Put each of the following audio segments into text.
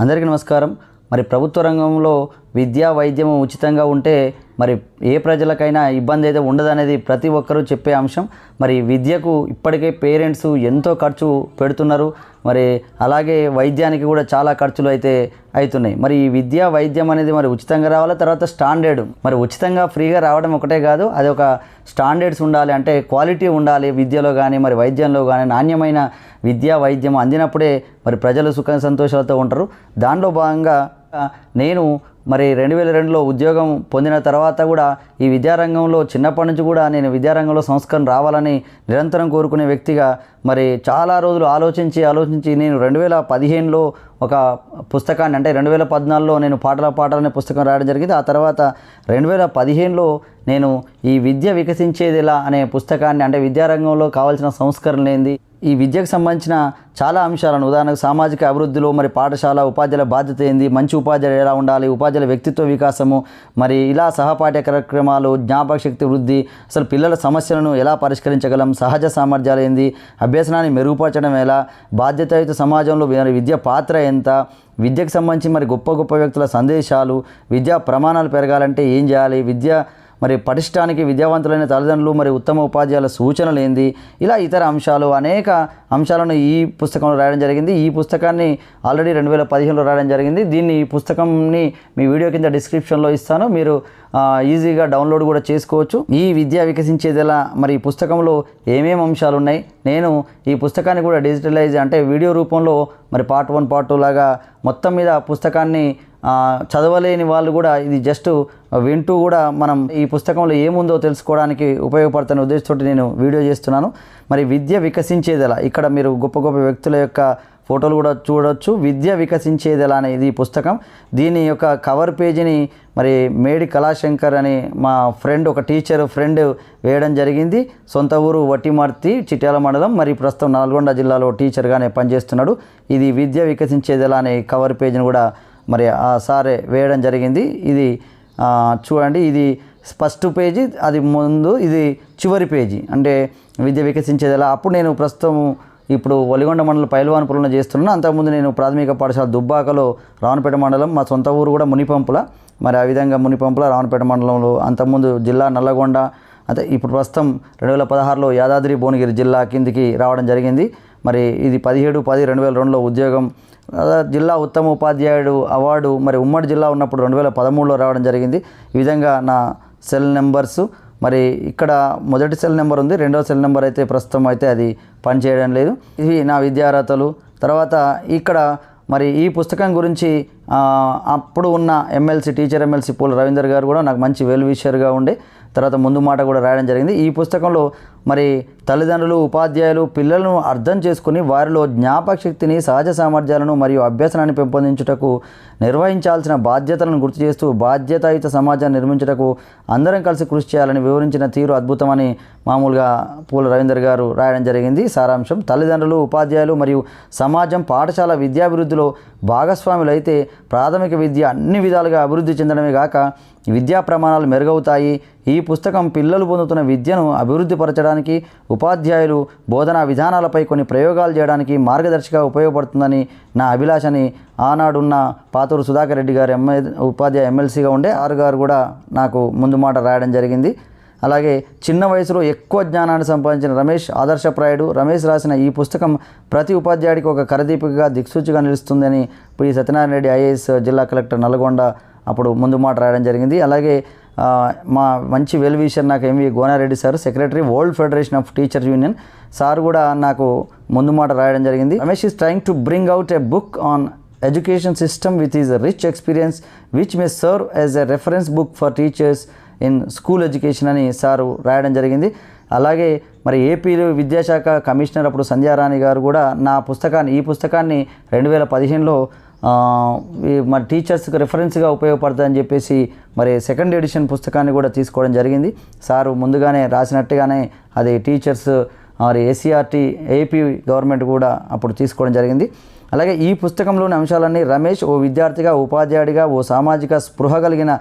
అందరికీ నమస్కారం. మరి ప్రభుత్వ రంగంలో విద్యా వైద్యం ఉచితంగా ఉంటే మరి ఏ ప్రజలకైనా ఇబ్బంది అయితే ఉండదనేది ప్రతి ఒక్కరూ చెప్పే అంశం. మరి విద్యకు ఇప్పటికే పేరెంట్స్ ఎంతో ఖర్చు పెడుతున్నారు. మరి అలాగే వైద్యానికి కూడా చాలా ఖర్చులు అయితే అవుతున్నాయి. మరి ఈ విద్యా వైద్యం అనేది మరి ఉచితంగా రావాలి, తర్వాత స్టాండర్డ్. మరి ఉచితంగా ఫ్రీగా రావడం ఒకటే కాదు, అది ఒక స్టాండర్డ్స్ ఉండాలి, అంటే క్వాలిటీ ఉండాలి విద్యలో కానీ మరి వైద్యంలో కానీ. నాణ్యమైన విద్యా వైద్యం అందినప్పుడే మరి ప్రజలు సుఖ సంతోషాలతో ఉంటారు. దానిలో భాగంగా నేను మరి 2002లో ఉద్యోగం పొందిన తర్వాత కూడా ఈ విద్యారంగంలో చిన్నప్పటి నుంచి కూడా నేను విద్యారంగంలో సంస్కరణ రావాలని నిరంతరం కోరుకునే వ్యక్తిగా మరి చాలా రోజులు ఆలోచించి నేను 2015లో ఒక పుస్తకాన్ని, అంటే 2014లో నేను పాటలనే పుస్తకం రాయడం జరిగింది. ఆ తర్వాత 2015లో నేను ఈ విద్య వికసించేది ఎలా అనే పుస్తకాన్ని, అంటే విద్యారంగంలో కావాల్సిన సంస్కరణ ఏంది, ఈ విద్యకు సంబంధించిన చాలా అంశాలను, ఉదాహరణకు సామాజిక అభివృద్ధిలో మరి పాఠశాల ఉపాధ్యాయుల బాధ్యత ఏంది, మంచి ఉపాధ్యాయులు ఎలా ఉండాలి, ఉపాధ్యాయుల వ్యక్తిత్వ వికాసము, మరి ఇలా సహపాఠ్య కార్యక్రమాలు, జ్ఞాపక శక్తి వృద్ధి, అసలు పిల్లల సమస్యలను ఎలా పరిష్కరించగలం, సహజ సామర్థ్యాలు ఏంది, అభ్యసనాన్ని మెరుగుపరచడం ఎలా, బాధ్యతాయుత సమాజంలో విద్య పాత్ర ఎంత, విద్యకు సంబంధించి మరి గొప్ప వ్యక్తుల సందేశాలు, విద్యా ప్రమాణాలు పెరగాలంటే ఏం చేయాలి, విద్య మరి పటిష్టానికి విద్యావంతులైన తల్లిదండ్రులు మరి ఉత్తమ ఉపాధ్యాయుల సూచనలు ఏంది, ఇలా ఇతర అంశాలు, అనేక అంశాలను ఈ పుస్తకంలో రాయడం జరిగింది. ఈ పుస్తకాన్ని ఆల్రెడీ 2015లో రాయడం జరిగింది. ఈ పుస్తకంని మీ వీడియో కింద డిస్క్రిప్షన్లో ఇస్తాను, మీరు ఈజీగా డౌన్లోడ్ కూడా చేసుకోవచ్చు. ఈ విద్య వికసించేది ఎలా, మరి ఈ పుస్తకంలో ఏమేమి అంశాలు ఉన్నాయి, నేను ఈ పుస్తకాన్ని కూడా డిజిటలైజ్, అంటే వీడియో రూపంలో మరి పార్ట్ 1 పార్ట్ 2 లాగా మొత్తం మీద పుస్తకాన్ని చదవలేని వాళ్ళు కూడా ఇది జస్ట్ వింటూ కూడా మనం ఈ పుస్తకంలో ఏముందో తెలుసుకోవడానికి ఉపయోగపడుతున్న ఉద్దేశంతో నేను వీడియో చేస్తున్నాను. మరి విద్య వికసించేది ఎలా, ఇక్కడ మీరు గొప్ప వ్యక్తుల యొక్క ఫోటోలు కూడా చూడవచ్చు. విద్య వికసించేది ఎలా అనేది ఈ పుస్తకం. దీని యొక్క కవర్ పేజీని మరి మేడి కళాశంకర్ అని మా ఫ్రెండ్, ఒక టీచర్ ఫ్రెండ్ వేయడం జరిగింది. సొంత ఊరు వట్టిమర్తి, చిట్యాల మండలం, మరి ప్రస్తుతం నల్గొండ జిల్లాలో టీచర్గానే పనిచేస్తున్నాడు. ఇది విద్య వికసించేది ఎలా అనే కవర్ పేజీని కూడా మరి ఆ సారే వేయడం జరిగింది. ఇది చూడండి, ఇది ఫస్ట్ పేజీ, అది ముందు, ఇది చివరి పేజీ, అంటే విద్య వికసించేది ఎలా. అప్పుడు నేను ప్రస్తుతం ఇప్పుడు వలిగొండ మండలం పైల్వాన్పురంలో చేస్తున్నాను. అంతకుముందు నేను ప్రాథమిక పాఠశాల దుబ్బాకలో, రావణపేట మండలం, మా సొంత ఊరు కూడా మునిపంపుల, మరి ఆ విధంగా మునిపంపుల రావణపేట మండలంలో, అంతకుముందు జిల్లా నల్లగొండ, అంటే ఇప్పుడు ప్రస్తుతం 2016లో యాదాద్రి భువనగిరి జిల్లా కిందికి రావడం జరిగింది. మరి ఇది 17/10/2002లో ఉద్యోగం, జిల్లా ఉత్తమ ఉపాధ్యాయుడు అవార్డు మరి ఉమ్మడి జిల్లా ఉన్నప్పుడు 2013లో రావడం జరిగింది. ఈ విధంగా నా సెల్ నెంబర్సు, మరి ఇక్కడ మొదటి సెల్ నెంబర్ ఉంది, రెండవ సెల్ నెంబర్ అయితే ప్రస్తుతం అయితే అది పనిచేయడం లేదు. ఇవి నా విద్యార్హతలు. తర్వాత ఇక్కడ మరి ఈ పుస్తకం గురించి అప్పుడు ఉన్న టీచర్ ఎమ్మెల్సీ పూల రవీందర్ గారు కూడా నాకు మంచి వెల్ విషర్గా ఉండే, తర్వాత ముందు మాట కూడా రాయడం జరిగింది. ఈ పుస్తకంలో మరి తల్లిదండ్రులు, ఉపాధ్యాయులు పిల్లలను అర్థం చేసుకుని వారిలో జ్ఞాపక శక్తిని, సహజ సామర్థ్యాలను మరియు అభ్యసనాన్ని పెంపొందించుటకు నిర్వహించాల్సిన బాధ్యతలను గుర్తు చేస్తూ బాధ్యతాయుత సమాజాన్ని నిర్మించుటకు అందరం కలిసి కృషి చేయాలని వివరించిన తీరు అద్భుతమని మామూలుగా పూల రవీందర్ గారు రాయడం జరిగింది. సారాంశం: తల్లిదండ్రులు, ఉపాధ్యాయులు మరియు సమాజం పాఠశాల విద్యాభివృద్ధిలో భాగస్వాములు అయితే ప్రాథమిక విద్య అన్ని విధాలుగా అభివృద్ధి చెందడమే కాక విద్యా ప్రమాణాలు మెరుగవుతాయి. ఈ పుస్తకం పిల్లలు పొందుతున్న విద్యను అభివృద్ధి పరచడానికి, ఉపాధ్యాయులు బోధనా విధానాలపై కొన్ని ప్రయోగాలు చేయడానికి మార్గదర్శిగా ఉపయోగపడుతుందని నా అభిలాషని ఆనాడున్న పాతూరు సుధాకర్ రెడ్డి గారు ఉపాధ్యాయ ఎమ్మెల్సీగా ఉండే గారు కూడా నాకు ముందు మాట రాయడం జరిగింది. అలాగే చిన్న వయసులో ఎక్కువ జ్ఞానాన్ని సంపాదించిన రమేష్ ఆదర్శప్రాయుడు. రమేష్ రాసిన ఈ పుస్తకం ప్రతి ఉపాధ్యాయుడికి ఒక కరదీపికగా, దిక్సూచిగా నిలుస్తుందని ఈ సత్యనారాయణ రెడ్డి ఐఏఎస్ జిల్లా కలెక్టర్ నల్గొండ అప్పుడు ముందు మాట రాయడం జరిగింది. అలాగే మా మంచి వెల్ విషర్ నాకు MV Gonareddy sir, secretary world federation of teachers union sir కూడా నాకు ముందు మాట రాయడం జరిగింది. Ramesh is trying to bring out a book on education system with his rich experience which may serve as a reference book for teachers in school education అని sir రాయడం జరిగింది. అలాగే మరి ఏపీ విద్యాశాఖ కమిషనర్ అప్పుడు సంధ్యారాణి గారు కూడా ఈ పుస్తకాన్ని 2015లో మరి టీచర్స్కి రెఫరెన్స్గా ఉపయోగపడుతుందని చెప్పేసి మరి సెకండ్ ఎడిషన్ పుస్తకాన్ని కూడా తీసుకోవడం జరిగింది. సారు ముందుగానే రాసినట్టుగానే అది టీచర్స్ మరి ఎస్సీఆర్టీ ఏపీ గవర్నమెంట్ కూడా అప్పుడు తీసుకోవడం జరిగింది. అలాగే ఈ పుస్తకంలోని అంశాలన్నీ రమేష్ ఓ విద్యార్థిగా, ఉపాధ్యాయుడిగా, ఓ సామాజిక స్పృహ కలిగిన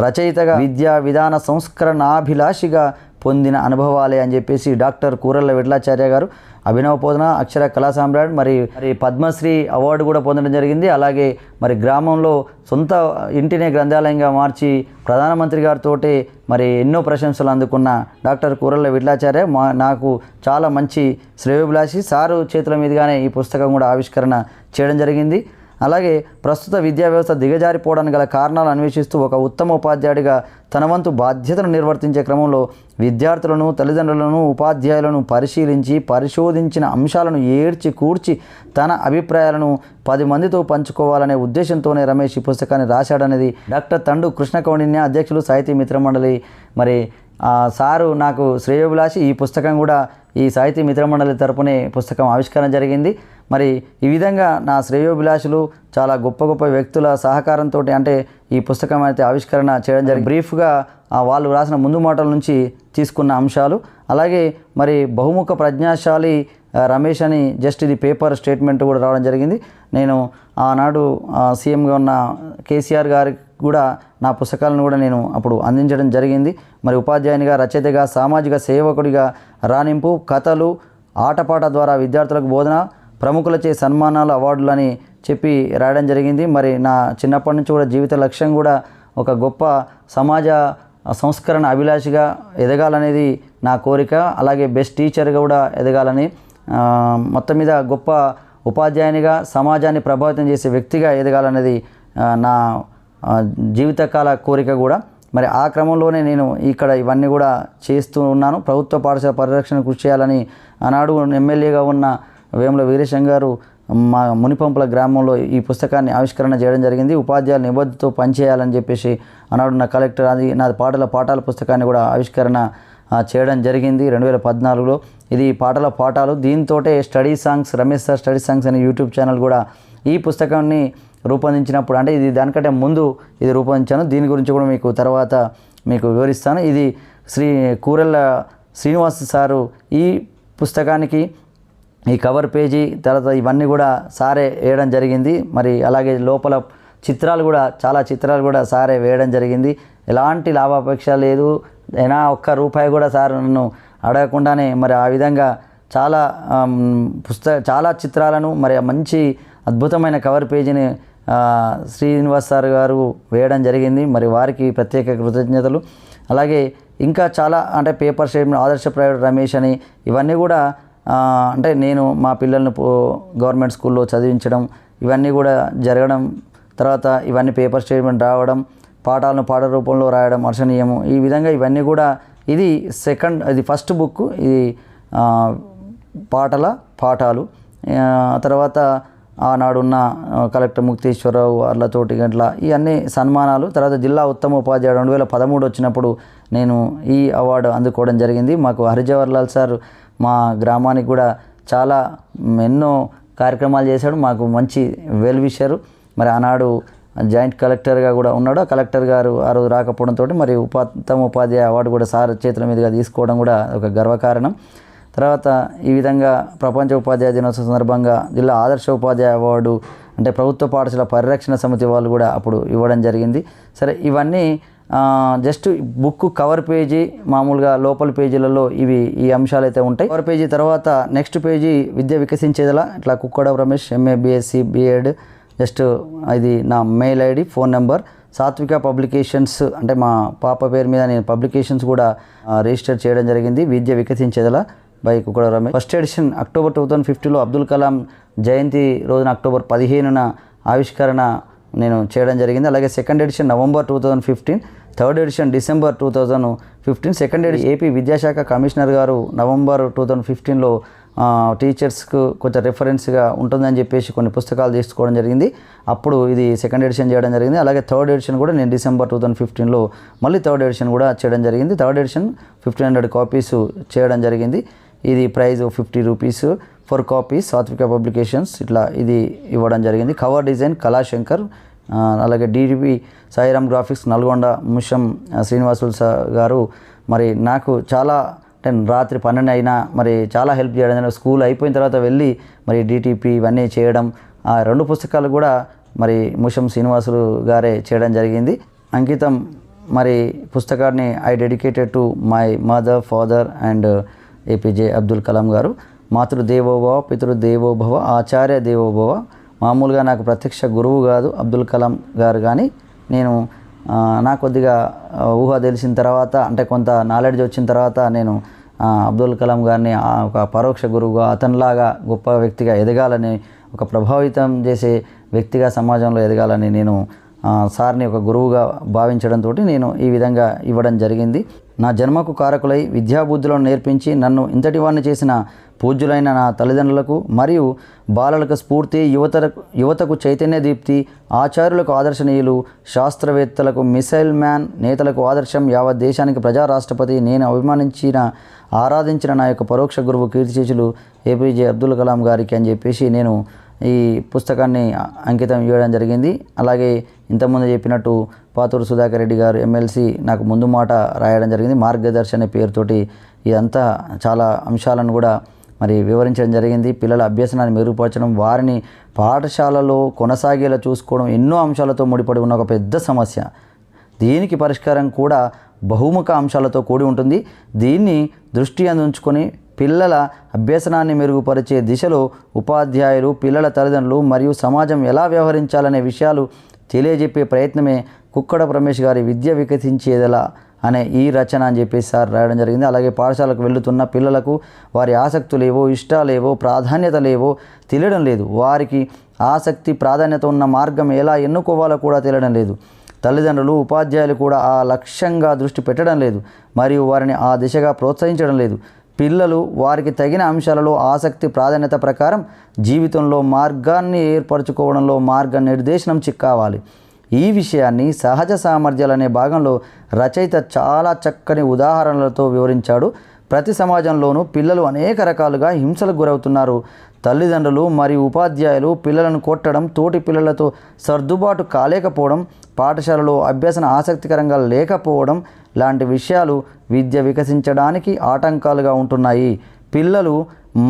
రచయితగా, విద్యా విధాన సంస్కరణాభిలాషిగా పొందిన అనుభవాలే అని చెప్పేసి డాక్టర్ కూరళ్ళ విఠలాచార్య గారు అభినవ బోధన అక్షర కళా సామ్రాట్ మరి పద్మశ్రీ అవార్డు కూడా పొందడం జరిగింది. అలాగే మరి గ్రామంలో సొంత ఇంటినే గ్రంథాలయంగా మార్చి ప్రధానమంత్రి గారితో మరి ఎన్నో ప్రశంసలు అందుకున్న డాక్టర్ కూరళ్ళ విఠలాచార్య నాకు చాలా మంచి శ్రేయోభిలాషి. సారు చేతుల మీదుగానే ఈ పుస్తకం కూడా ఆవిష్కరణ చేయడం జరిగింది. అలాగే ప్రస్తుత విద్యా వ్యవస్థ దిగజారిపోవడానికి గల కారణాలు అన్వేషిస్తూ ఒక ఉత్తమ ఉపాధ్యాయుడిగా తన వంతు బాధ్యతను నిర్వర్తించే క్రమంలో విద్యార్థులను, తల్లిదండ్రులను, ఉపాధ్యాయులను పరిశోధించిన అంశాలను ఏడ్చి కూర్చి తన అభిప్రాయాలను 10 మందితో పంచుకోవాలనే ఉద్దేశంతోనే రమేష్ ఈ పుస్తకాన్ని రాశాడనేది డాక్టర్ తండు కృష్ణ కౌండిన్య, అధ్యక్షులు సాహితీ మిత్ర మండలి. మరి సారు నాకు శ్రేయోభిలాషి. ఈ పుస్తకం కూడా ఈ సాహితీ మిత్రమండలి తరపునే పుస్తకం ఆవిష్కరణ జరిగింది. మరి ఈ విధంగా నా శ్రేయోభిలాషులు చాలా గొప్ప గొప్ప వ్యక్తుల సహకారంతో అంటే ఈ పుస్తకం అయితే ఆవిష్కరణ చేయడం జరిగింది. బ్రీఫ్గా వాళ్ళు రాసిన ముందు మాటల నుంచి తీసుకున్న అంశాలు. అలాగే మరి బహుముఖ ప్రజ్ఞాశాలి రమేష్ అని జస్ట్ ఇది పేపర్ స్టేట్మెంట్ కూడా రావడం జరిగింది. నేను ఆనాడు సీఎంగా ఉన్న కేసీఆర్ గారికి కూడా నా పుస్తకాలను కూడా నేను అప్పుడు అందించడం జరిగింది. మరి ఉపాధ్యాయునిగా, రచయితగా, సామాజిక సేవకుడిగా రాణింపు, కథలు, ఆటపాట ద్వారా విద్యార్థులకు బోధన, ప్రముఖులచే సన్మానాలు, అవార్డులని చెప్పి రాయడం జరిగింది. మరి నా చిన్నప్పటి నుంచి కూడా జీవిత లక్ష్యం కూడా ఒక గొప్ప సమాజ సంస్కరణ అభిలాషిగా ఎదగాలనేది నా కోరిక. అలాగే బెస్ట్ టీచర్గా కూడా ఎదగాలని, మొత్తం మీద గొప్ప ఉపాధ్యాయునిగా సమాజాన్ని ప్రభావితం చేసే వ్యక్తిగా ఎదగాలనేది నా జీవితకాల కోరిక కూడా. మరి ఆ క్రమంలోనే నేను ఇక్కడ ఇవన్నీ కూడా చేస్తూ ఉన్నాను. ప్రభుత్వ పాఠశాల పరిరక్షణ కృషి చేయాలని ఆనాడు ఎమ్మెల్యేగా ఉన్న వేముల వీరేశం గారు మా మునిపంపుల గ్రామంలో ఈ పుస్తకాన్ని ఆవిష్కరణ చేయడం జరిగింది. ఉపాధ్యాయుల నిబద్ధతతో పనిచేయాలని చెప్పేసి ఆనాడు నా కలెక్టర్ అది నా పాఠాల పుస్తకాన్ని కూడా ఆవిష్కరణ చేయడం జరిగింది 2014లో. ఇది పాఠాలు దీంతో study songs, Ramesh sir study songs అనే యూట్యూబ్ ఛానల్ కూడా ఈ పుస్తకాన్ని రూపొందించినప్పుడు, అంటే ఇది దానికంటే ముందు ఇది రూపొందించాను. దీని గురించి కూడా మీకు తర్వాత మీకు వివరిస్తాను. ఇది కూరళ్ళ శ్రీనివాస్ సారు ఈ పుస్తకానికి ఈ కవర్ పేజీ తర్వాత ఇవన్నీ కూడా సారే వేయడం జరిగింది. మరి అలాగే లోపల చాలా చిత్రాలు కూడా సారే వేయడం జరిగింది. ఎలాంటి లాభాపేక్ష లేదు, అయినా ఒక్క రూపాయి కూడా సార్ నన్ను అడగకుండానే మరి ఆ విధంగా చాలా చిత్రాలను మరి మంచి అద్భుతమైన కవర్ పేజీని శ్రీనివాస్ సార్ గారు వేయడం జరిగింది. మరి వారికి ప్రత్యేక కృతజ్ఞతలు. అలాగే ఇంకా చాలా అంటే పేపర్ స్టేట్మెంట్, ఆదర్శ ప్రైవేట్ రమేష్ అని ఇవన్నీ కూడా అంటే నేను మా పిల్లల్ని గవర్నమెంట్ స్కూల్లో చదివించడం ఇవన్నీ కూడా జరగడం, తర్వాత ఇవన్నీ పేపర్ స్టేట్మెంట్ రావడం, పాఠాలను పాఠ రూపంలో రాయడం హర్షణీయము. ఈ విధంగా ఇవన్నీ కూడా ఇది ఫస్ట్ బుక్. ఇది పాఠాలు. తర్వాత ఆనాడున్న కలెక్టర్ ముక్తేశ్వరరావు వాళ్ళతోటి గంటల ఈ అన్ని సన్మానాలు. తర్వాత జిల్లా ఉత్తమ ఉపాధ్యాయుడు 2013 వచ్చినప్పుడు నేను ఈ అవార్డు అందుకోవడం జరిగింది. మాకు హరిజవహర్లాల్ సార్ మా గ్రామానికి కూడా చాలా ఎన్నో కార్యక్రమాలు చేశాడు. మాకు మంచి వెల్ విషరు. మరి ఆనాడు జాయింట్ కలెక్టర్గా కూడా ఉన్నాడు. ఆ కలెక్టర్ గారు ఆ రోజు రాకపోవడంతో మరి ఉత్తమ ఉపాధ్యాయ అవార్డు కూడా సార్ చేతుల మీదుగా తీసుకోవడం కూడా ఒక గర్వకారణం. తర్వాత ఈ విధంగా ప్రపంచ ఉపాధ్యాయ దినోత్సవం సందర్భంగా జిల్లా ఆదర్శ ఉపాధ్యాయ అవార్డు అంటే ప్రభుత్వ పాఠశాల పరిరక్షణ సమితి వాళ్ళు కూడా అప్పుడు ఇవ్వడం జరిగింది. సరే, ఇవన్నీ జస్ట్ బుక్ కవర్ పేజీ, మామూలుగా లోపల పేజీలలో ఈ అంశాలు అయితే ఉంటాయి. కవర్ పేజీ తర్వాత నెక్స్ట్ పేజీ విద్య వికసించేదిలా ఇట్లా Kukkada Ramesh MA BSc B.Ed. Just ఇది నా mail ID, phone number. Sathvika publications అంటే మా పాప పేరు మీద నేను పబ్లికేషన్స్ కూడా రిజిస్టర్ చేయడం జరిగింది. విద్య వికసించేదిలా by Kukkada Ramesh. First edition October 2050లో అబ్దుల్ కలాం జయంతి రోజున అక్టోబర్ 15న ఆవిష్కరణ నేను చేయడం జరిగింది. అలాగే second edition November 2015, third edition December 2015. Second edition AP విద్యాశాఖ కమిషనర్ గారు నవంబర్ 2015లో టీచర్స్కు కొంచెం రెఫరెన్స్గా ఉంటుందని చెప్పేసి కొన్ని పుస్తకాలు తీసుకోవడం జరిగింది. అప్పుడు ఇది సెకండ్ ఎడిషన్ చేయడం జరిగింది. అలాగే థర్డ్ ఎడిషన్ కూడా నేను డిసెంబర్ 2015లో మళ్ళీ థర్డ్ ఎడిషన్ కూడా చేయడం జరిగింది. థర్డ్ ఎడిషన్ 1500 కాపీస్ చేయడం జరిగింది. ఇది price 50 rupees for copies. Sathvika publications ఇట్లా ఇది ఇవ్వడం జరిగింది. Cover design Kalashankar. అలాగే DDP సాయిరామ్ గ్రాఫిక్స్ నల్గొండ ముషం శ్రీనివాసులు గారు మరి నాకు చాలా రాత్రి 12 అయినా మరి చాలా హెల్ప్ చేయడం. స్కూల్ అయిపోయిన తర్వాత వెళ్ళి మరి DTP ఇవన్నీ చేయడం. ఆ 2 పుస్తకాలు కూడా మరి ముషం శ్రీనివాసులు గారే చేయడం జరిగింది. అంకితం మరి పుస్తకాన్ని I dedicated to my mother, father and APJ Abdul Kalam గారు. మాతృదేవోభవ, పితృదేవోభవ, ఆచార్య దేవోభవ. మామూలుగా నాకు ప్రత్యక్ష గురువు కాదు అబ్దుల్ కలాం గారు, కానీ నేను నాకు కొద్దిగా ఊహ తెలిసిన తర్వాత, అంటే కొంత నాలెడ్జ్ వచ్చిన తర్వాత నేను అబ్దుల్ కలాం గారిని ఒక పరోక్ష గురువుగా, అతనిలాగా గొప్ప వ్యక్తిగా ఎదగాలని, ఒక ప్రభావితం చేసే వ్యక్తిగా సమాజంలో ఎదగాలని నేను సార్ని ఒక గురువుగా భావించడంతో నేను ఈ విధంగా ఇవ్వడం జరిగింది. నా జన్మకు కారకులై విద్యాబుద్ధులను నేర్పించి నన్ను ఇంతటి వాడిని చేసిన పూజ్యులైన నా తల్లిదండ్రులకు మరియు బాలలకు స్ఫూర్తి, యువతకు చైతన్య దీప్తి, ఆచార్యులకు ఆదర్శనీయులు, శాస్త్రవేత్తలకు మిసైల్ మ్యాన్, నేతలకు ఆదర్శం, యావత్ దేశానికి ప్రజా రాష్ట్రపతి, నేను ఆరాధించిన నా యొక్క పరోక్ష గురువు కీర్తిశేషులు ఏపీజే అబ్దుల్ కలాం గారికి అని చెప్పేసి నేను ఈ పుస్తకాన్ని అంకితం ఇవ్వడం జరిగింది. అలాగే ఇంతకుముందు చెప్పినట్టు పాతూరు సుధాకర్ రెడ్డి గారు ఎమ్మెల్సీ నాకు ముందు మాట రాయడం జరిగింది. మార్గదర్శి అనే పేరుతోటి ఇదంతా చాలా అంశాలను కూడా మరి వివరించడం జరిగింది. పిల్లల అభ్యసనాన్ని మెరుగుపరచడం, వారిని పాఠశాలలో కొనసాగేలా చూసుకోవడం ఎన్నో అంశాలతో ముడిపడి ఉన్న ఒక పెద్ద సమస్య. దీనికి పరిష్కారం కూడా బహుముఖ అంశాలతో కూడి ఉంటుంది. దీన్ని దృష్టి అందించుకొని పిల్లల అభ్యసనాన్ని మెరుగుపరిచే దిశలో ఉపాధ్యాయులు, పిల్లల తల్లిదండ్రులు మరియు సమాజం ఎలా వ్యవహరించాలనే విషయాలు తెలియజెప్పే ప్రయత్నమే కుక్కడపు రమేష్ గారి విద్య వికసించేదెలా అనే ఈ రచన అని చెప్పేసి సార్ రాయడం జరిగింది. అలాగే పాఠశాలకు వెళుతున్న పిల్లలకు వారి ఆసక్తులేవో, ఇష్టాలేవో, ప్రాధాన్యతలేవో తెలియడం లేదు. వారికి ఆసక్తి, ప్రాధాన్యత ఉన్న మార్గం ఎలా ఎన్నుకోవాలో కూడా తెలియడం లేదు. తల్లిదండ్రులు, ఉపాధ్యాయులు కూడా ఆ లక్ష్యంగా దృష్టి పెట్టడం లేదు మరియు వారిని ఆ దిశగా ప్రోత్సహించడం లేదు. పిల్లలు వారికి తగిన అంశాలలో ఆసక్తి, ప్రాధాన్యత ప్రకారం జీవితంలో మార్గాన్ని ఏర్పరచుకోవడంలో మార్గనిర్దేశనం కావాలి. ఈ విషయాన్ని సహజ సామర్థ్యాలనే భాగంలో రచయిత చాలా చక్కని ఉదాహరణలతో వివరించాడు. ప్రతి సమాజంలోనూ పిల్లలు అనేక రకాలుగా హింసలకు గురవుతున్నారు. తల్లిదండ్రులు మరియు ఉపాధ్యాయులు పిల్లలను కొట్టడం, తోటి పిల్లలతో సర్దుబాటు కాలేకపోవడం, పాఠశాలలో అభ్యసన ఆసక్తికరంగా లేకపోవడం లాంటి విషయాలు విద్య వికసించడానికి ఆటంకాలుగా ఉంటున్నాయి. పిల్లలు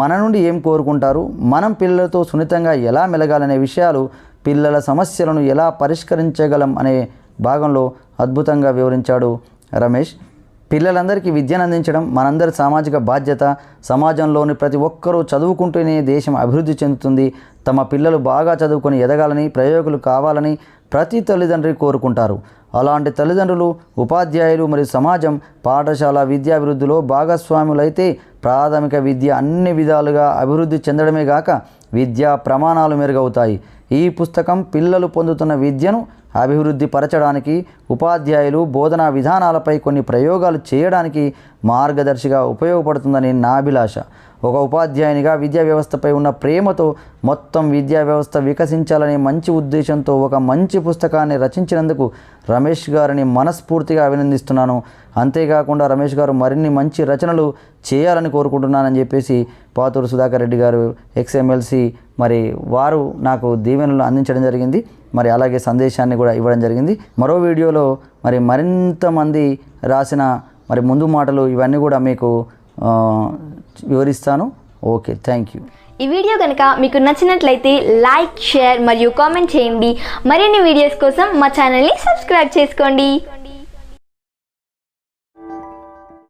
మన నుండి ఏం కోరుకుంటారు, మనం పిల్లలతో సున్నితంగా ఎలా మెలగాలనే విషయాలు, పిల్లల సమస్యలను ఎలా పరిష్కరించగలం అనే భాగంలో అద్భుతంగా వివరించాడు రమేష్. పిల్లలందరికీ విద్యను అందించడం మనందరి సామాజిక బాధ్యత. సమాజంలోని ప్రతి ఒక్కరూ చదువుకుంటూనే దేశం అభివృద్ధి చెందుతుంది. తమ పిల్లలు బాగా చదువుకొని ఎదగాలని, ప్రయోగులు కావాలని ప్రతి తల్లిదండ్రి కోరుకుంటారు. అలాంటి తల్లిదండ్రులు, ఉపాధ్యాయులు మరియు సమాజం పాఠశాల విద్యాభివృద్ధిలో భాగస్వాములైతే ప్రాథమిక విద్య అన్ని విధాలుగా అభివృద్ధి చెందడమే గాక విద్యా ప్రమాణాలు మెరుగవుతాయి. ఈ పుస్తకం పిల్లలు పొందుతున్న విద్యను అభివృద్ధి పరచడానికి, ఉపాధ్యాయులు బోధనా విధానాలపై కొన్ని ప్రయోగాలు చేయడానికి మార్గదర్శిగా ఉపయోగపడుతుందని నా అభిలాష. ఒక ఉపాధ్యాయునిగా విద్యా వ్యవస్థపై ఉన్న ప్రేమతో మొత్తం విద్యా వ్యవస్థ వికసించాలనే మంచి ఉద్దేశంతో ఒక మంచి పుస్తకాన్ని రచించినందుకు రమేష్ గారిని మనస్ఫూర్తిగా అభినందిస్తున్నాను. అంతేకాకుండా రమేష్ గారు మరిన్ని మంచి రచనలు చేయాలని కోరుకుంటున్నానని చెప్పేసి పాతూరు సుధాకర్ రెడ్డి గారు ఎక్స్ఎమ్మెల్సీ మరి వారు నాకు దీవెనలు అందించడం జరిగింది. మరి అలాగే సందేశాన్ని కూడా ఇవ్వడం జరిగింది. మరో వీడియోలో మరి మరింత మంది రాసిన మరి ముందు మాటలు ఇవన్నీ కూడా మీకు వివరిస్తాను. Okay, thank you. ఈ వీడియో కనుక మీకు నచ్చినట్లయితే లైక్, షేర్ మరియు కామెంట్ చేయండి. మరిన్ని వీడియోస్ కోసం మా ఛానల్ని సబ్స్క్రైబ్ చేసుకోండి.